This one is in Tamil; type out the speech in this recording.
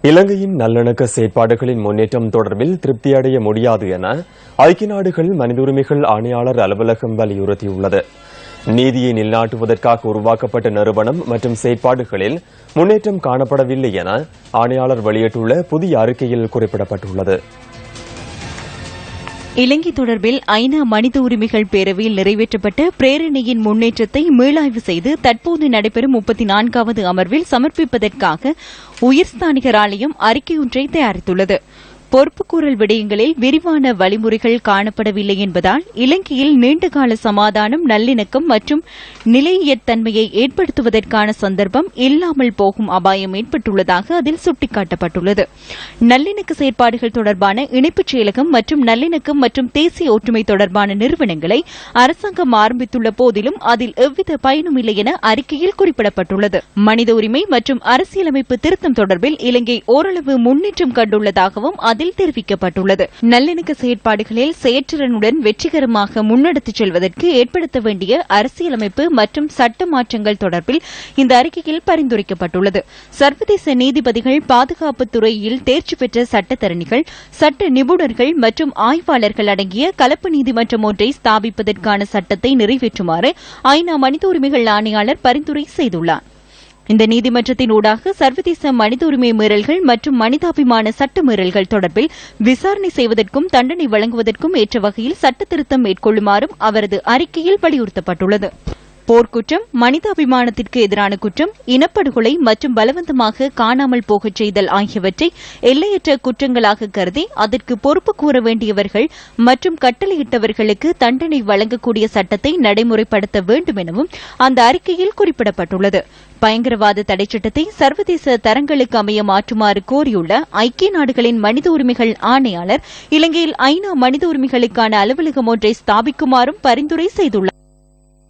இலங்கையின் நல்லிணக்க செயற்பாடுகளின் முன்னேற்றம் தொடர்பில் திருப்தியடைய முடியாது என ஐக்கிய நாடுகள் மனித உரிமைகள் ஆணையாளர் அலுவலகம் வலியுறுத்தியுள்ளது. நீதியை நிலைநாட்டுவதற்காக உருவாக்கப்பட்ட நிறுவனம் மற்றும் செயற்பாடுகளில் முன்னேற்றம் காணப்படவில்லை என ஆணையாளர் வெளியிட்டுள்ள புதிய அறிக்கையில் குறிப்பிடப்பட்டுள்ளது. இலங்கை தொடர்பில் ஐநா மனித உரிமைகள் பேரவையில் நிறைவேற்றப்பட்ட பிரேரணையின் முன்னேற்றத்தை மீளாய்வு செய்து தற்போது நடைபெறும் 34வது அமர்வில் சமர்ப்பிப்பதற்காக உயர்ஸ்தானிகர் ஆலயம் அறிக்கையொன்றை தயாரித்துள்ளது. பொறுப்புக்கூறல் விடயங்களில் விரிவான வழிமுறைகள் காணப்படவில்லை என்பதால் இலங்கையில் நீண்டகால சமாதானம், நல்லிணக்கம் மற்றும் நிலையியற்தன்மையை ஏற்படுத்துவதற்கான சந்தர்ப்பம் இல்லாமல் போகும் அபாயம் ஏற்பட்டுள்ளதாக அதில் சுட்டிக்காட்டப்பட்டுள்ளது. நல்லிணக்க செயற்பாடுகள் தொடர்பான இணைப்புச் செயலகம் மற்றும் நல்லிணக்கம் மற்றும் தேசிய ஒற்றுமை தொடர்பான நிறுவனங்களை அரசாங்கம் ஆரம்பித்துள்ள போதிலும் அதில் எவ்வித பயனும் இல்லை என அறிக்கையில் குறிப்பிடப்பட்டுள்ளது. மனித உரிமை மற்றும் அரசியலமைப்பு திருத்தம் தொடர்பில் இலங்கை ஓரளவு முன்னேற்றம் கண்டுள்ளதாகவும் அதில் தெரிவிக்கப்பட்டுள்ளது. நல்லிணக்க செயற்பாடுகளில் செயற்றிறனுடன் வெற்றிகரமாக முன்னெடுத்துச் செல்வதற்கு ஏற்படுத்த வேண்டிய அரசியலமைப்பு மற்றும் சட்ட மாற்றங்கள் தொடர்பில் இந்த அறிக்கையில் பரிந்துரைக்கப்பட்டுள்ளது. சர்வதேச நீதிபதிகள், பாதுகாப்பு துறையில் தேர்ச்சி பெற்ற சட்டத்தரணிகள், சட்ட நிபுணர்கள் மற்றும் ஆய்வாளர்கள் அடங்கிய கலப்பு நீதிமன்றம் ஒன்றை ஸ்தாபிப்பதற்கான சட்டத்தை நிறைவேற்றுமாறு ஐநா மனித உரிமைகள் ஆணையாளர் பரிந்துரை செய்துள்ளார். இந்த நீதிமன்றத்தின் ஊடாக சர்வதேச மனித உரிமை மீறல்கள் மற்றும் மனிதாபிமான சட்ட மீறல்கள் தொடர்பில் விசாரணை செய்வதற்கும் தண்டனை வழங்குவதற்கும் ஏற்ற வகையில் சட்டத்திருத்தம் மேற்கொள்ளுமாறும் அவரது அறிக்கையில் வலியுறுத்தப்பட்டுள்ளது. போர்க்குற்றம், மனிதாபிமானத்திற்கு எதிரான குற்றம், இனப்படுகொலை மற்றும் பலவந்தமாக காணாமல் போகச் செய்தல் ஆகியவற்றை எல்லையற்ற குற்றங்களாக கருதி அதற்கு பொறுப்பு கூற வேண்டியவர்கள் மற்றும் கட்டளையிட்டவர்களுக்கு தண்டனை வழங்கக்கூடிய சட்டத்தை நடைமுறைப்படுத்த வேண்டும் எனவும் அந்த அறிக்கையில் குறிப்பிடப்பட்டுள்ளது. பயங்கரவாத தடைச்சட்டத்தை சர்வதேச தரங்களுக்கு அமைய மாற்றுமாறு கோரியுள்ள ஐக்கிய நாடுகளின் மனித உரிமைகள் ஆணையாளர் இலங்கையில் ஐநா மனித உரிமைகளுக்கான அலுவலகம் ஒன்றை ஸ்தாபிக்குமாறும் பரிந்துரை செய்துள்ளார்.